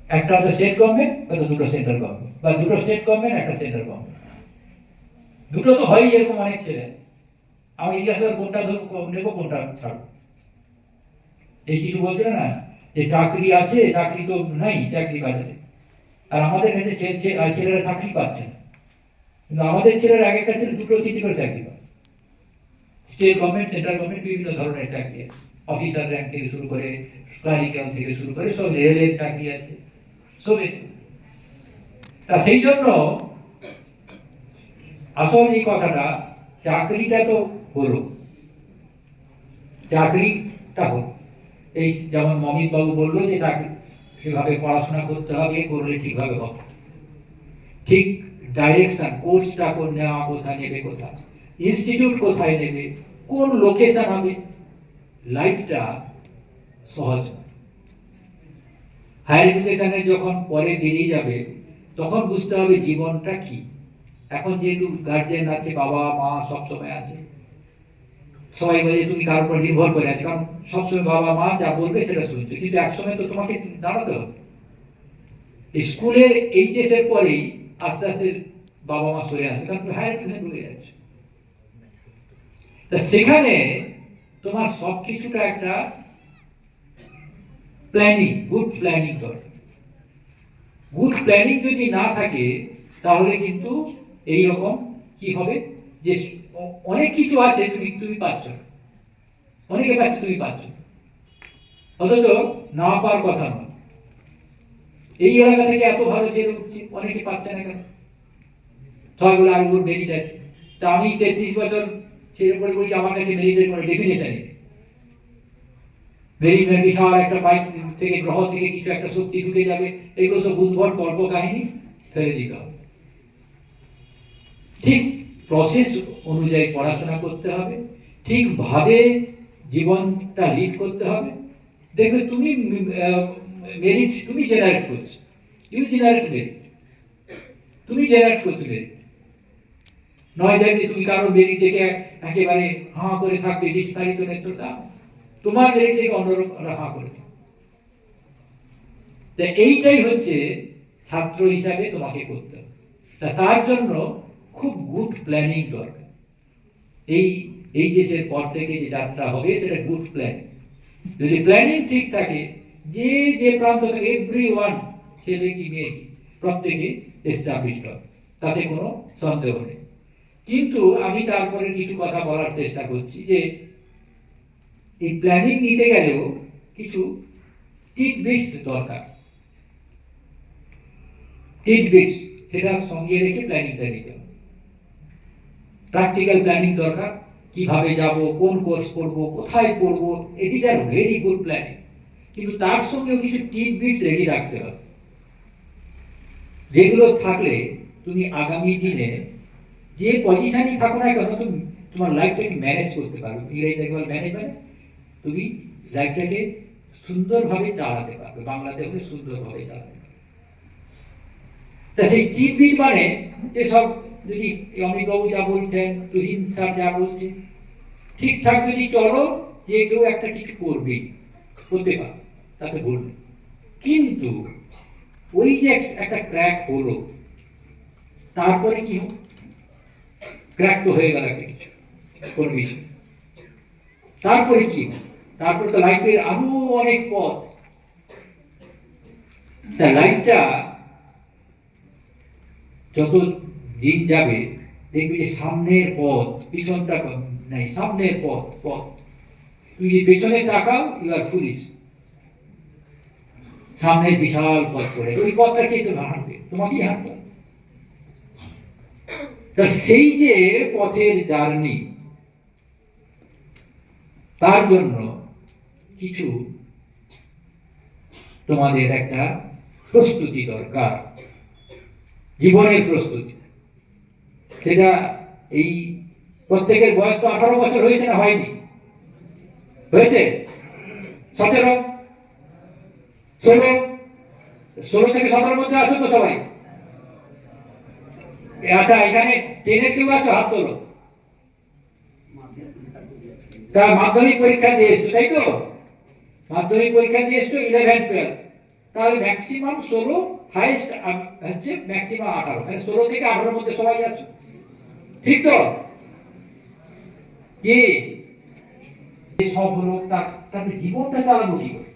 একটা হয়তো state government, হয়তো দুটো সেন্ট্রাল গভর্নমেন্ট, বা দুটো স্টেট গভর্নমেন্ট একটা সেন্ট্রাল গভর্নমেন্ট। দুটো তো হয়ই, এরকম অনেক ছেলে আছে। আমাকে জিজ্ঞাসা করে কোনটা নেবো কোনটা ছাড়বো। এই কিছু বলছিল না যে চাকরি আছে, চাকরি তো নাই চাকরি বাজারে, আর আমাদের কাছে ছেলেরা চাকরি পাচ্ছে না। কিন্তু আমাদের ছেলেরা এক একটা ছেলে দুটো তিনটে করে চাকরি পায়। স্টেট গভর্নমেন্ট, সেন্ট্রাল গভর্নমেন্ট, বিভিন্ন ধরনের চাকরি আছে। অফিসার র্যাঙ্ক থেকে শুরু করে, ক্লারিক্যাল থেকে শুরু করে সব রেলের চাকরি আছে, সব। তা সেই জন্য আসল এই কথাটা, চাকরিটা তো হলো, চাকরিটা হলো। এই যেমন মমিত বাবু বললো যে চাকরি সেভাবে পড়াশোনা করতে হবে, করলে ঠিকভাবে হবে। ঠিক ডাইরেকশন, কোর্সটা নেওয়া কোথায় নেবে, কোথায় ইনস্টিটিউট কোথায় নেবে, কোন লোকেশন হবে, লাইফটা সহজ। হায়ার এডুকেশনে যখন পরে বেরিয়ে যাবে তখন বুঝতে হবে জীবনটা কি। এখন যেহেতু গার্জেন আছে, বাবা মা সবসময় আছে, সবাই বলে তুমি কার উপর নির্ভর করে আছে, কারণ সবসময় বাবা মা যা বলবে সেটা শুনছো, কিন্তু একসময় তো তোমাকে দাঁড়াতে হবে। স্কুলের এইচএস এর পরেই আস্তে আস্তে বাবা মা সরে আসবে, কারণ তুমি হায়ার এডুকেশন ঢুকে যাচ্ছ। তা সেখানে তোমার সবকিছুটা একটা প্ল্যানিং, গুড প্ল্যানিং দরকার। গুড প্ল্যানিং যদি না থাকে তাহলে কিন্তু এইরকম কি হবে যে অনেক কিছু আছে তুমি তুমি পাচ্ছ, অনেকে পাচ্ছে তুমি পাচ্ছ, অথচ না পাওয়ার কথা নয়। এই এলাকা থেকে এত ভালো ছেলে উঠছে, অনেকে পাচ্ছে না কেন? সবগুলো আর গুলো মেরিট আছে। তা আমি 33 বছর ছেলে পড়ে বলছি আমার কাছে মেরিটের কোনো ডেফিনেশন নেই। মেরিট বিশাল একটা বাইক থেকে, গ্রহ থেকে কিছু একটা শক্তি ঢুকে যাবে, এগুলো সব উদ্ভট গল্প কাহিনী, ফেলে দিতে হবে। ঠিক প্রসেস অনুযায়ী পড়াশোনা করতে হবে, ঠিকভাবে জীবনটা লিড করতে হবে। দেখবে তুমি মেরিট তুমি জেনারেট করছো, ইউ জেনারেট মেরিট, তুমি জেনারেট করছো মেরিট। নয় যে তুমি কারো মেরিট দেখে একেবারে হাঁ করে থাকবে, বিস্তারিত নেতৃত্ব, তোমার মেরিট দেখে অন্যরা হাঁ করে। এইটাই হচ্ছে ছাত্র হিসাবে তোমাকে করতে হবে। তার জন্য খুব গুড প্ল্যানিং দরকার। এই এইচএসের পর থেকে যে যাত্রা হবে সেটা গুড প্ল্যানিং। যদি প্ল্যানিং ঠিক থাকে, যে যে প্রান্ত থেকে এভরি ওয়ান, ছেলে কি মেয়ে কি, প্রত্যেকে এস্টাবলিশড হবে, তাতে কোনো সন্দেহ নেই। কিন্তু আমি তারপরে কিছু কথা বলার চেষ্টা করছি যে এই প্ল্যানিং নিতে গেলেও কিছু টিপবিটস দরকার। টিপবিটস, সেটা সঙ্গে রেখে প্ল্যানিংটা নিতে হবে। প্র্যাকটিক্যাল প্ল্যানিং দরকার, কিভাবে যাব, কোন কোর্স করব, কোথায় করব, এটি আর ভেরি গুড প্ল্যানিং। কিন্তু তার সঙ্গেও কিছু টিপবিটস রেডি রাখতে হবে, যেগুলো থাকলে তুমি আগামী দিনে যে পজিশনই থাকো না কেন, তুমি তোমার লাইফটাকে ম্যানেজ করতে পারবে। ইংরেজিতে বলে ম্যানেজমেন্ট, তুমি লাইফটাকে সুন্দরভাবে চালাতে পারবে, বাংলাতে হলে সুন্দরভাবে চালাতে পারবে। তা সেই টিপবিট মানে যেসব, যদি অমিতবাবু যা বলছেন, তুহিন স্যার যা বলছে, ঠিকঠাক যদি চলো, যে কেউ একটা কিছু করবে, করতে পারে, তাতে ভুল নেই। কিন্তু ওই যে একটা ক্র্যাক হলো, তারপরে কি হোক, ক্র্যাক তো হয়ে গেল একটা কিছু, কোন কিছু, তারপরে কি, তারপরে তো লাইফের আরো অনেক পথ। তা লাইফটা যত দিন যাবে দেখবি যে সামনের পথ, পিছনটা নাই, সামনের পথ পথ। তুই যে পেছনে তাকাও, ইউ আর ফুলিশ। সামনের বিশাল পথ পড়ে, ওই পথটা কে চলে হাঁটবে? তোমাকেই হাঁটবে। তা সেই যে পথের জার্নি, তার জন্য কিছু তোমাদের একটা প্রস্তুতি দরকার, জীবনের প্রস্তুতি। সেটা এই প্রত্যেকের বয়স তো 18 বছর হয়েছে না হয়নি? হয়েছে 17, 16, 16 থেকে 17 মধ্যে আছো তো সবাই? আচ্ছা, এখানে 10-এর কেউ আছো? হাত তোলো। তা মাধ্যমিক পরীক্ষা দিয়ে এসছো, তাই তো? মাধ্যমিক পরীক্ষা দিয়ে এসছো 11, 12। তাহলে ম্যাক্সিমাম 16, হাইস্ট হচ্ছে ম্যাক্সিমাম 18, মানে 16 থেকে 18 মধ্যে সবাই আছে, ঠিক তো? কি সব হলো তাদের জীবনটা চালাবো কি করে?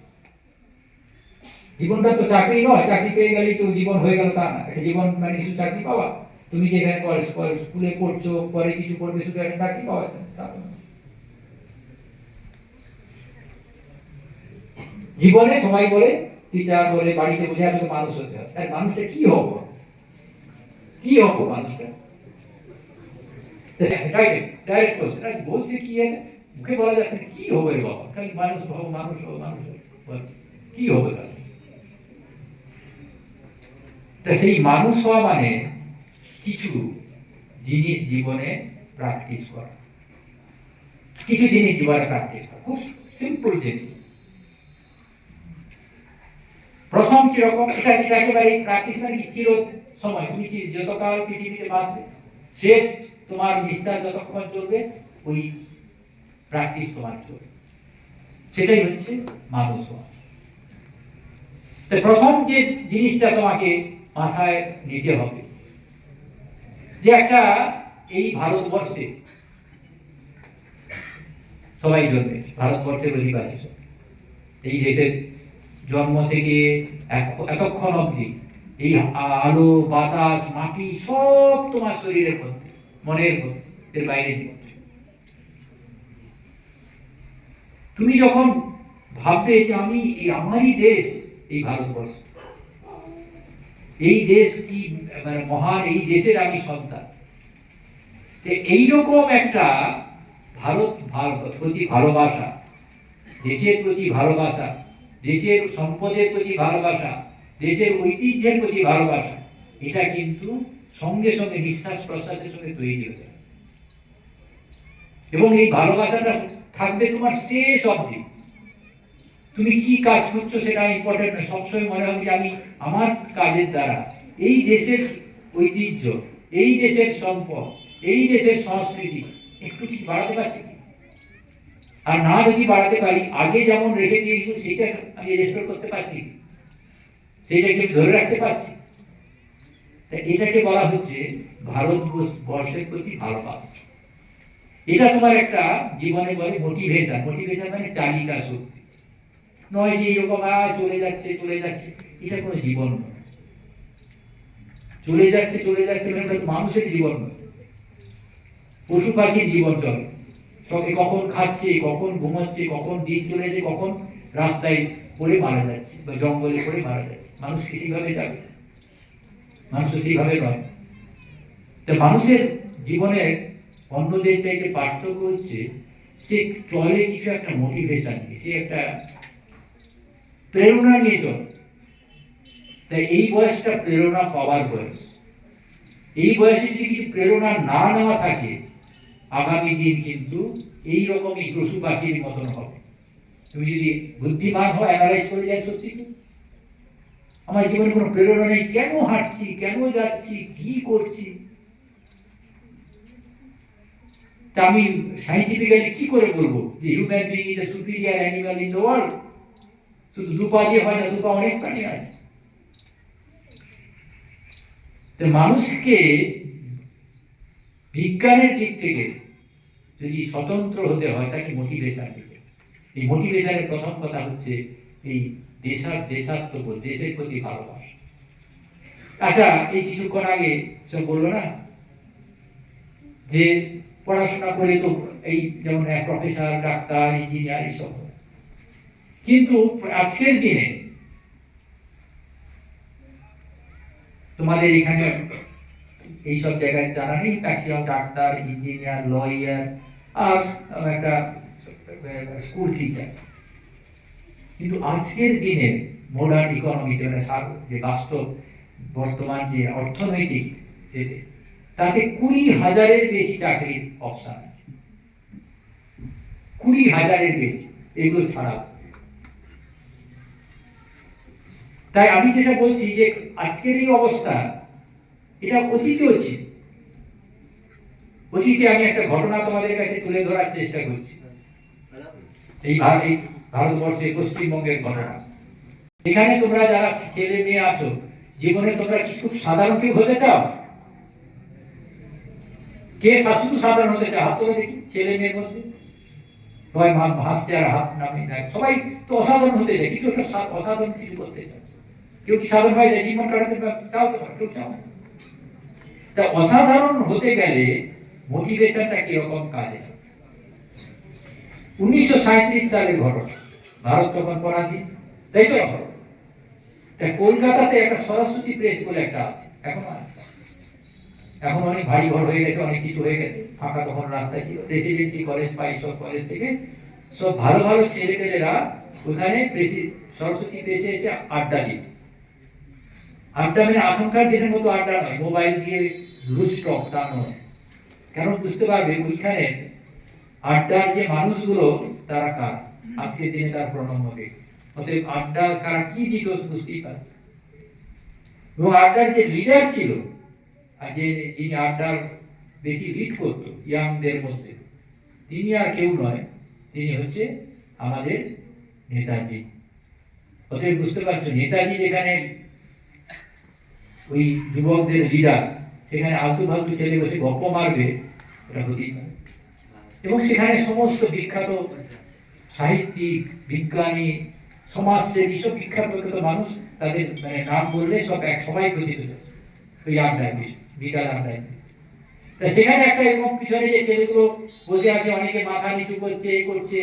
জীবনটা তো চাকরি নয়, চাকরি পেয়ে গেলেই তো জীবন হয়ে গেল তা না। একটা জীবন মানে শুধু চাকরি পাওয়া, তুমি যেখানে স্কুলে পড়ছো, পরে কিছু করবে, শুধু একটা চাকরি পাওয়া যায় তা তো না। জীবনে সবাই বলে, টিচার বলে, বাড়িতে বসে আসলে মানুষ হতে হয়। তাই মানুষটা কি হবো, কি হবো মানুষটা? ডাইরেক্ট বলছে কি, মুখে বলা যাচ্ছে না কি হবে বাবা, খালি মানুষ হবো, মানুষ হবো, মানুষ হবো, কি হবে তাহলে? তা সেই মানুষ হওয়া মানে কিছু জিনিস জীবনে প্র্যাকটিস করা, কিছু জিনিস জীবনে প্র্যাকটিস করা, খুব সিম্পল জিনিস। প্রথম কিরকম, এটা একেবারে প্র্যাকটিস মানে কি চির সময়, তুমি কি যতকাল পৃথিবীতে বাঁচবে, শেষ তোমার নিঃশ্বাস যতক্ষণ চলবে, ওই প্র্যাকটিস তোমার চলবে, সেটাই হচ্ছে মানুষ হওয়া। তো প্রথম যে জিনিসটা তোমাকে মাথায় নিতে হবে, যে একটা এই ভারতবর্ষে সবাই জন্মে, ভারতবর্ষের অধিবাসী, এই দেশের জন্ম থেকে এতক্ষণ অবধি এই আলো, বাতাস, মাটি সব তোমার শরীরের মধ্যে, মনের মধ্যে, এর বাইরের মধ্যে। তুমি যখন ভাববে যে আমি আমারই দেশ এই ভারতবর্ষ, এই দেশ কি মানে মহান, এই দেশের আমি সন্তান, এইরকম একটা ভারত প্রতি ভালোবাসা, দেশের প্রতি ভালোবাসা, দেশের সম্পদের প্রতি ভালোবাসা, দেশের ঐতিহ্যের প্রতি ভালোবাসা, এটা কিন্তু সঙ্গে সঙ্গে নিঃশ্বাস প্রশ্বাসের সঙ্গে তৈরি হয়ে যায়। এবং এই ভালোবাসাটা থাকবে তোমার শেষ অবধি। তুমি কি কাজ করছো সেটা ইম্পর্টেন্ট নয়, সবসময় মনে হবে যে আমি আমার কাজের দ্বারা এই দেশের ঐতিহ্য, এই দেশের সম্পদ, এই দেশের সংস্কৃতি একটু কি বাড়াতে পারছি, আর না যদি বাড়াতে পারি, আগে যেমন রেখে দিয়েছি সেটা আমি রেস্টোর করতে পারছি, সেটাকে ধরে রাখতে পারছি। তাই এটাকে বলা হচ্ছে ভারতবর্ষের প্রতি ভালোবাসা। এটা তোমার একটা জীবনে বলে মোটিভেশন, মোটিভেশন মানে চালিকা শক্তি নয় যে এরকম চলে যাচ্ছে চলে যাচ্ছে, এটা কোনো জীবন নয়। চলে যাচ্ছে চলে যাচ্ছে মানে মানুষের জীবন নয়, পশু পাখির জীবন চলে, সবে কখন খাচ্ছে, কখন ঘুমাচ্ছে, কখন দিন চলেছে, কখন রাস্তায় পড়ে মারা যাচ্ছে বা জঙ্গলে পড়ে মারা যাচ্ছে। মানুষ কি সেইভাবে যাবে? মানুষ সেইভাবে নয়। তা মানুষের জীবনের অন্যদের চাইতে পার্থক্য হচ্ছে সে চলে কিছু একটা মোটিভেশন নিয়ে, সে একটা প্রেরণা নিয়ে চলে। তাই এই বয়সটা প্রেরণা পাওয়ার বয়স। এই বয়সে যদি কিছু প্রেরণা না নেওয়া থাকে, আগামী দিন কিন্তু এইরকমই পশু পাখির মতন হবে। তুমি যদি বুদ্ধিমান হও, অ্যানালাইজ করে যায়, সত্যি তো আমার জীবনে কোনো প্রেরণা নেই, কেন হাঁটছি, কেন যাচ্ছি, কি করছি, তা আমি সাইন্টিফিক্যালি কি করে বলবো যে human being is the superior animal in the world? শুধু দুপা দিয়ে হয় না, দুপা অনেক প্রাণী আছে। তো মানুষকে বিজ্ঞানের দিক থেকে যদি স্বতন্ত্র হতে হয়, তাকে মোটিভেশন দিতে। এই মোটিভেশনের প্রথম কথা হচ্ছে এই দেশাত্মবোধ, দেশের প্রতি ভালোবাসা। আচ্ছা, এই কিছুক্ষণ আগে সব বললো না যে পড়াশোনা করে তো এই যেমন প্রফেসর, ডাক্তার, ইঞ্জিনিয়ার এইসব, কিন্তু আজকের দিনে তোমাদের এখানে এইসব জায়গায় জানা নেই, ম্যাক্সিমাম ডাক্তার, ইঞ্জিনিয়ার, লয়ার আর একটা স্কুল টিচার। কিন্তু আজকের দিনে মডার্ন ইকোনমিতে মানে যে বাস্তব বর্তমান যে অর্থনৈতিক, তাতে 20,000-এর বেশি চাকরির অপশন আছে, 20,000-এর বেশি, এগুলো ছাড়া। তাই আমি যেটা বলছি যে আজকের এই অবস্থা, এটা অতীতেও ছিল। অতীতে আমি একটা ঘটনা তোমাদের কাছে তুলে ধরার চেষ্টা করছি, এই ভারতবর্ষের পশ্চিমবঙ্গের ঘটনা। এখানে তোমরা যারা ছেলে মেয়ে আছো, জীবনে তোমরা কি খুব সাধারণ কেউ হতে চাও? কে শুধু সাধারণ হতে চাও? হাত তুলে দেখি ছেলে মেয়ের মধ্যে। সবাই হাসছে আর হাত নামিয়ে দেয়। সবাই তো অসাধারণ হতে চায়, কিছু একটা অসাধারণ কিছু করতে চায়। কেউ কি সাধারণ হয়ে যায় জীবন কাটাতে চাও? তো কেউ চাও। তা অসাধারণ হতে গেলে মোটিভেশনটা কিরকম কাজে? 1937 সালের ঘটনা, ভারত তখন পরাধীন, তাই তো? তাই কলকাতাতে একটা সরস্বতী প্রেস বলে একটা আছে, এখন অনেক ভারী ঘর হয়ে গেছে, অনেক কিছু হয়ে গেছে, ফাঁকা তখন রাস্তা ছিল। প্রেসিডেন্সি কলেজ পাই, সব কলেজ থেকে সব ভালো ভালো ছেলেপেলেরা ওখানে সরস্বতী প্রেসে এসে আড্ডা দিত। আড্ডা মানে এখনকার দিনের মতো আড্ডা নয়, মোবাইল দিয়ে লুজ টক তা নয়। কারণ বুঝতে পারবে ওইখানে আড্ডার যে মানুষগুলো তারা কার, আজকের দিনে তার প্রণম্যকে। অতএব আড্ডা কারা কি দিত বুঝতেই পারে। এবং আড্ডার যে লিডার ছিল, আর যিনি আড্ডার বেশি লিড করত ইয়াংদের মধ্যে, তিনি আর কেউ নয়, তিনি হচ্ছে আমাদের নেতাজি। অতএব বুঝতে পারছো, নেতাজি যেখানে ওই যুবকদের লিডার, সেখানে আলতু ফালতু ছেলে বসে গপ্প মারবে, এটা হতেই পারে। এবং সেখানে সমস্ত বিখ্যাত সাহিত্যিক, বিজ্ঞানী, সমাজসেবী, সব বিখ্যাত মানুষ, তাদের মানে নাম বললে সব সবাই কথিত ওই আড্ডায়, বিকাল আড্ডায়। তা সেখানে একটা এরকম পিছনে যে ছেলেগুলো বসে আছে, অনেকে মাথা নিচু করছে, এই করছে,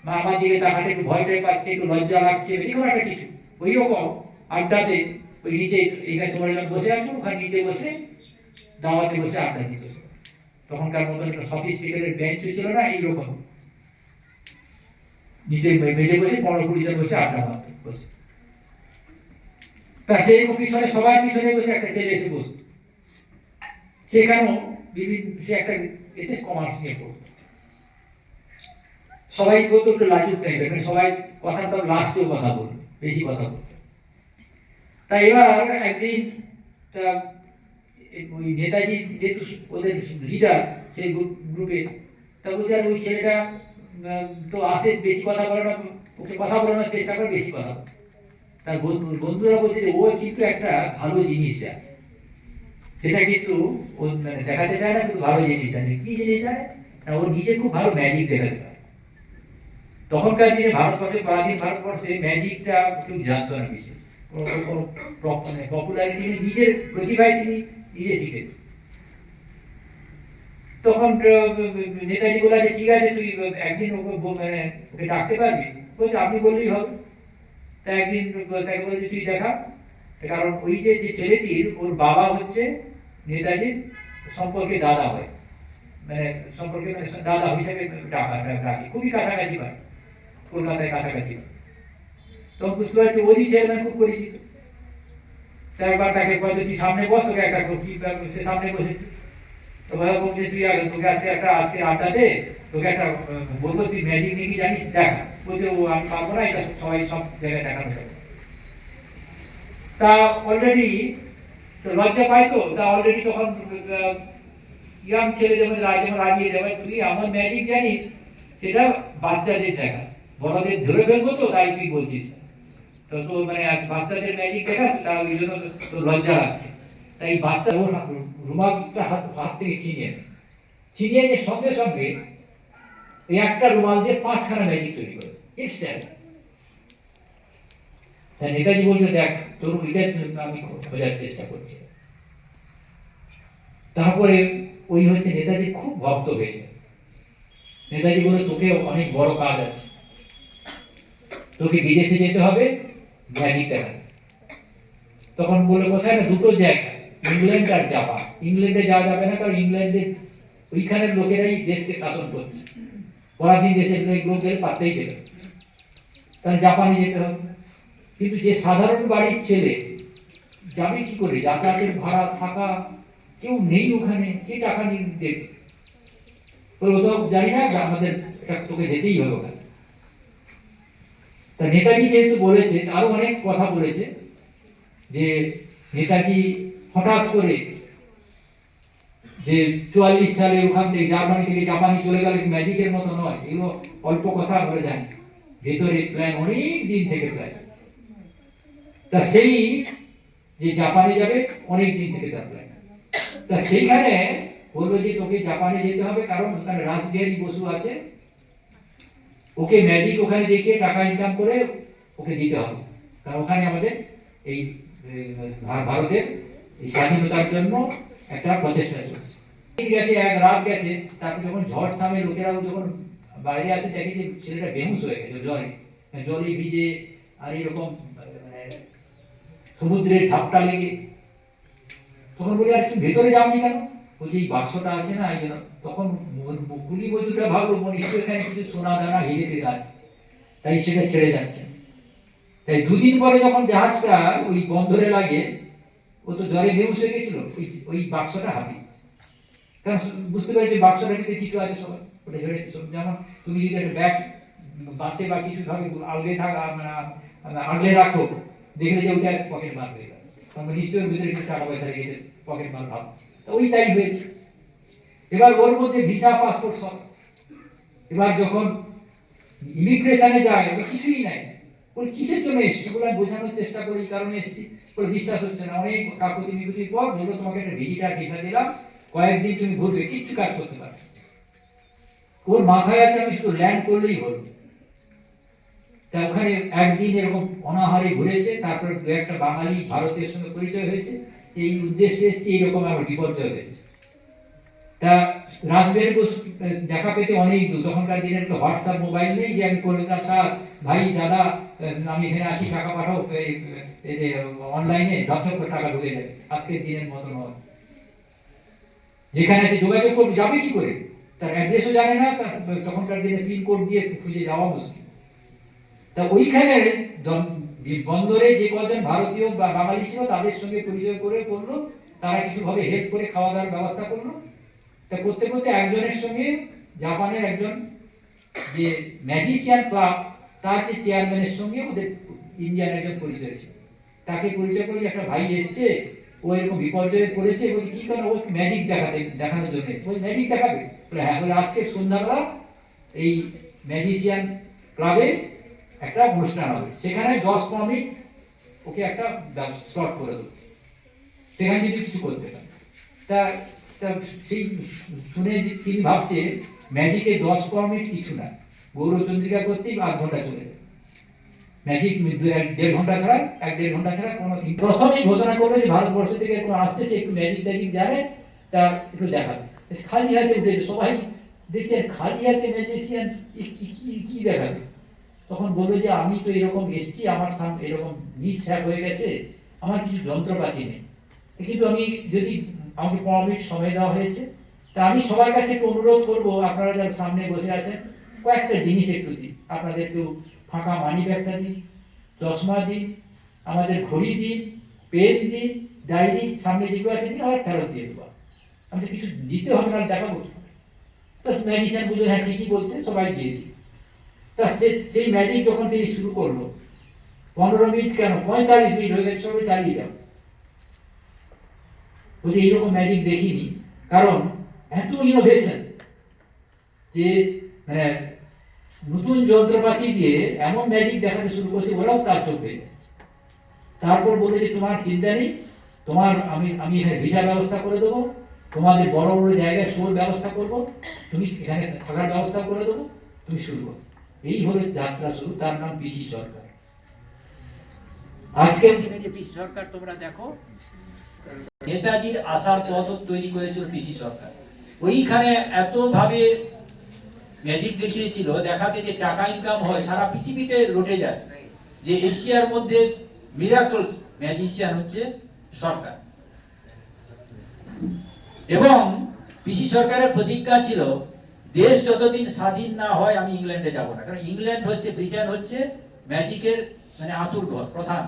বা আমার দিকে তাকাতে একটু ভয় টয় পাচ্ছে, একটু লজ্জা লাগছে, এরকম একটা কিছু। ওই রকম আড্ডাতে ওই নিচে, এখানে তোমরা যখন বসে আছো ওখানে নিচে বসে দাওয়াতে বসে আড্ডা দিত। তখনকার মতন একটা সফিস্টিকেটেড বেঞ্চও ছিল না, এইরকম নিচে মেঝে বসে 15-20 জন বসে আড্ডা মারত বসে। তা সেই পিছনে, সবার পিছনে বসে একটা ছেলে এসে বসত। সেখানেও সে একটা এতে কমার্স নিয়ে পড়তো। সবাই বলতো একটু লাজুক টাইপের, সবাই কথা তো লাস্টেও কথা বলতো, বেশি কথা বলতো। তা এবার একদিন ওই নেতাজি যেহেতু ওদের লিডার সেই গ্রুপে, তা বলছে আর ওই ছেলেটা তো আসে, বেশি কথা বলে না, ওকে কথা বলানোর চেষ্টা করে, বেশি কথা। তার বন্ধুরা বলছে যে ও কিন্তু একটা ভালো জিনিস দেয়, সেটা কিন্তু ও মানে দেখাতে চায় না, কিন্তু ভালো জিনিস জানে। কি জিনিস জানে না, ও নিজে খুব ভালো ম্যাজিক দেখাতে পারে। তখনকার দিনে ভারতবর্ষে, পরাধীন ভারতবর্ষে ম্যাজিকটা কেউ জানতো না বেশি, পপুলারিটি নিজের প্রতিভায় তিনি নিজে শিখেছে। তখন নেতাজি বলা যে ঠিক আছে, তুই একদিন ওকে ডাকতে পারবি? বলছে আপনি বললেই হবে। তা একদিন তাকে বলেছে তুই দেখা, কারণ ওই যে ছেলেটির ওর বাবা হচ্ছে নেতাজির সম্পর্কে দাদা হয়, মানে সম্পর্কে দাদা হিসাবে ডাকে, খুবই কাছাকাছি পায়, কলকাতায় কাছাকাছি। তখন বুঝতে পারছি ওরই ছেলে মানে খুব পরিচিত। তা একবার তাকে বলছে তুই সামনে বস, তোকে একটা সে সামনে বসেছে। তো ভাই বলছে তুই তোকে আজকে আড্ডাতে তোকে একটা বলবো, তুই ম্যাজিক নাকি জানিস, দেখ। বলছে ও আমি পারবো না, এটা সবাই সব জায়গায় দেখানো যাবে। তা অলরেডি তো লজ্জা পাই, তো তা অলরেডি তখন ইয়াং ছেলেদের মধ্যে যেমন রাগিয়ে যাবে, তুই এমন ম্যাজিক জানিস সেটা বাচ্চাদের দেখা, বড়দের ধরে ফেলবো, তো তাই তুই বলছিস। তো তো মানে বাচ্চাদের ম্যাজিক দেখাস, তা ওই জন্য তো লজ্জা লাগছে। তাই বাচ্চা রুমালটা হাত থেকে ছিনিয়ে নিয়ে সঙ্গে সঙ্গে ওই একটা রুমাল দিয়ে 5খানা ম্যাজিক তৈরি করে ইনস্ট্যান্ট। নেতাজি বলছে দেখ তোর ওইটা আমি খোঁজার চেষ্টা করছি। তারপরে ওই হচ্ছে নেতাজি খুব ভক্ত হয়ে যায়। নেতাজি বলে তোকে অনেক বড় কাজ আছে, তোকে বিদেশে যেতে হবে ম্যাজিক দেখাতে। তখন বলে কোথায় না, দুটো জায়গা, ইংল্যান্ড আর জাপান। ইংল্যান্ডে যাওয়া যাবে না, কারণ ইংল্যান্ডের ওইখানের লোকেরাই দেশকে শাসন করছে, পরাধীন দেশের লোকদের পাতেই যেতে, তাহলে জাপানে যেতে হবে। কিন্তু যে সাধারণ বাড়ির ছেলে যাবে কি করে, যাতায়াতের ভাড়া, থাকা, কেউ নেই ওখানে, কে টাকা নিয়ে দেবে? ও তো জানি না, আমাদের তোকে যেতেই হবে ওখানে। তা নেতাজি যেহেতু বলেছে, আরো অনেক কথা বলেছে, যে নেতাজি হঠাৎ করে যে 44 সালে ওখান থেকে জার্মানি থেকে জাপানি চলে গেল, ম্যাজিকের মতো নয়, এগুলো অল্প কথা বলে যায়, ভেতরে প্ল্যান অনেক দিন থেকে প্ল্যান। তা সেই যে জাপানে যাবে অনেক দিন থেকে তার প্ল্যান। তা সেইখানে বললো যে তোকে জাপানে যেতে হবে, কারণ ওখানে রাসবিহারী বসু আছে, ওকে ম্যাজিক ওখানে দেখিয়ে টাকা ইনকাম করে ওকে দিতে হবে, কারণ ওখানে আমাদের এই ভারতের এই স্বাধীনতার জন্য একটা প্রচেষ্টা চলছে। গেছে, এক রাত গেছে, তারপর যখন ঝড় থামে লোকেরাও যখন বাইরে আসে দেখে যে ছেলেটা বেহুশ হয়ে গেছে জলে ভিজে, আর এরকম সমুদ্রের ঝাপটা লেগে। তখন বলি আর তুমি ভেতরে যাওনি কেন? বলছি এই বাক্সটা আছে না এই জন্য। তখন কুলি মজুররা ভাবলো নিশ্চয়ই এখানে কিছু সোনা দানা হিরে ফিরে আছে, তাই সেটা ছেড়ে যাচ্ছে। তাই দুদিন পরে যখন জাহাজটা ওই বন্দরে লাগে, ও তো জ্বরে বেহুশ হয়ে গেছিল, ওই বাক্সটা হাবি, কারণ বুঝতে পারি যে বাক্সটার ভিতরে কিছু আছে, সবাই ওটা ছেড়ে। যেমন তুমি যদি একটা ব্যাগ বাসে বা কিছু ভাবে আগলে রাখো, দেখলে যে ওইটা পকেট মার হয়ে গেল, নিশ্চয়ই ভিতরে কিছু টাকা পয়সা রেখেছে, পকেট মার ভাব। ওই তাই হয়েছে। এবার ওর মধ্যে ভিসা পাসপোর্ট সব। এবার যখন ইমিগ্রেশনে যায় ওর কিছুই নাই, ওর কিসের জন্য এসছি বলে আমি বোঝানোর চেষ্টা করি, এই কারণে এসেছি। ওর বিশ্বাস হচ্ছে না। অনেক কাকুতি মিকুতির পর বললো তোমাকে একটা ভিজিটার ভিসা দিলাম, কয়েকদিন তুমি ঘুরবে, কিচ্ছু কাজ করতে পারবে। ওর মাথায় আছে আমি শুধু ল্যান্ড করলেই হলো। তা ওখানে একদিন এরকম অনাহারে ঘুরেছে, তারপর দু একটা বাঙালি ভারতের সঙ্গে পরিচয় হয়েছে, এই উদ্দেশ্যে এসছে, এইরকম আমার বিপর্যয় হয়েছে। তা রাসবিহারী বসু দেখা পেতে অনেক দূর। তখনকার দিনের তো হোয়াটসঅ্যাপ মোবাইল নেই যে আমি কলকাতা ভাই দাদা আমি এখানে আছি, টাকা পাঠাও, এই যে অনলাইনে ঝপঝপ করে টাকা ঢুকে যাবে। আজকের দিনের মতো নয়। যেখানে আছে যোগাযোগ করবে, যাবে কি করে? তার অ্যাড্রেসও জানে না, তার তখনকার দিনে পিনকোড দিয়ে খুঁজে যাওয়া মুশকিল। তা ওইখানে বন্দরে যে কজন ভারতীয় বা বাঙালি ছিল তাদের সঙ্গে পরিচয় করে করলো, তারা কিছুভাবে হেল্প করে খাওয়া দাওয়ার ব্যবস্থা করলো। তা করতে করতে একজনের সঙ্গে জাপানের একজন যে ম্যাজিশিয়ান ক্লাব, তার যে চেয়ারম্যানের সঙ্গে ওদের ইন্ডিয়ান একজন পরিচয় ছিল। তাকে পরিচয় করে একটা ভাই এসছে, ও এরকম বিপর্যয়ে পড়েছে, বলছে কি কারণ? ও ম্যাজিক দেখানোর জন্য এসছে। বলছে ম্যাজিক দেখাবে? বলে হ্যাঁ। বলে আজকে সন্ধ্যাবেলা এই ম্যাজিশিয়ান ক্লাবে একটা অনুষ্ঠান হবে, সেখানে 10-15 মিনিট ওকে একটা স্লট করে দেবো, সেখানে যদি কিছু করতে পারে। তা সেই শুনে তিনি ভাবছে ম্যাজিকে 10-15 মিনিট কিছু না, গৌরচন্দ্রিকা করতেই 8 ঘন্টা চলে যায়। ম্যাজিক 1.5 ঘন্টা ছাড়া, 1-1.5 ঘন্টা ছাড়া কোনো। প্রথমেই ঘোষণা করবে যে ভারতবর্ষ থেকে কোনো আসছে, সে একটু ম্যাজিক ট্যাজিক জানে, তা একটু দেখাবে। খালি হাতে উঠেছে, সবাই দেখছে খালি হাতে ম্যাজিশিয়ান কি দেখাবে। তখন বলবে যে আমি তো এরকম এসেছি, আমার এরকম মিসহ্যাপ হয়ে গেছে, আমার কিছু যন্ত্রপাতি নেই, কিন্তু আমি যদি আমাকে 15 মিনিট সময় দেওয়া হয়েছে, তা আমি সবার কাছে একটু অনুরোধ করবো, আপনারা যারা সামনে বসে আছেন কয়েকটা জিনিস একটু দিন, আপনাদের একটু ফাঁকা মানি ব্যাগটা দিন, চশমা দিন, আমাদের ঘড়ি দিন, পেন দিন, ডায়েরি সামনে যেগুলো আছে দিন, আবার ফেরত দিয়ে দেবো। আমাদের কিছু দিতে হবে না, দেখাবো। তো ম্যাজিশিয়ান বুঝলো হ্যাঁ ঠিকই বলছে, সবাই দিয়ে দিই। তা সেই ম্যাজিক যখন তিনি শুরু করলো, 15 মিনিট কেন 45 মিনিট হয়ে গেছে, সবাই চালিয়ে যাও। বলছে এইরকম ম্যাজিক দেখিনি, কারণ এত ইনোভেশন, যে মানে নতুন যন্ত্রপাতি দিয়ে এমন ম্যাজিক দেখাতে শুরু করছে, ওরাও তার চোখে। তারপর বলে যে তোমার চিন্তা নেই, তোমার আমি এখানে ভিসার ব্যবস্থা করে দেবো, তোমাদের বড় বড় জায়গায় শোর ব্যবস্থা করবো, তুমি এখানে থাকার ব্যবস্থা করে দেবো, তুমি শুরু করো। এই হলো যাত্রা শুরু। তার নাম পিসি সরকার। আজকের দিনে যে পিসি সরকার তোমরা দেখো, নেতাজির আশার পথ তৈরি করেছিল পিসি সরকার। ওইখানে এত ভাবে ম্যাজিক দেখিয়েছিল, দেখাতে যে টাকা ইনকাম হয়, সারা পৃথিবীতে রটে যায় যে এশিয়ার মধ্যে মিরাকলস ম্যাজিশিয়ান হচ্ছে সরকার। এবং পিসি সরকারের প্রতিজ্ঞা ছিল, দেশ যতদিন স্বাধীন না হয় আমি ইংল্যান্ডে যাব না, কারণ ইংল্যান্ড হচ্ছে, ব্রিটেন হচ্ছে ম্যাজিকের মানে আতুর ঘর প্রধান।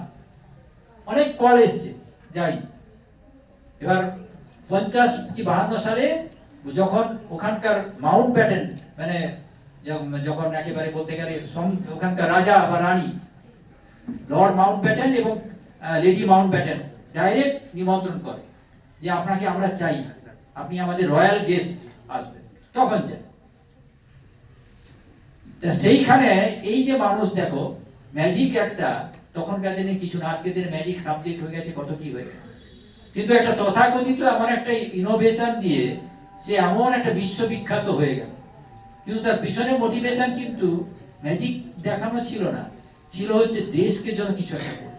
অনেক কল এসছে, যাই। এবার 50 কি 52 সালে যখন ওখানকার মাউন্ট ব্যাটেন, মানে যখন একেবারে বলতে গেলে ওখানকার রাজা বা রানী লর্ড মাউন্ট ব্যাটেন এবং লেডি মাউন্ট ব্যাটেন ডাইরেক্ট নিমন্ত্রণ করে যে আপনাকে আমরা চাই, আপনি আমাদের রয়্যাল গেস্ট আসবেন, তখন যাই। সেইখানে এই যে মানুষ দেখো, ম্যাজিক একটা তখনকার দিনে কিছু না, আজকের দিনে ম্যাজিক সাবজেক্ট হয়ে গেছে, কত কি হয়ে গেছে। কিন্তু একটা তথাকথিত এমন একটা ইনোভেশন দিয়ে সে এমন একটা বিশ্ববিখ্যাত হয়ে গেল, কিন্তু তার পিছনে মোটিভেশন কিন্তু ম্যাজিক দেখানো ছিল না, ছিল হচ্ছে দেশকে যেন কিছু একটা করতে।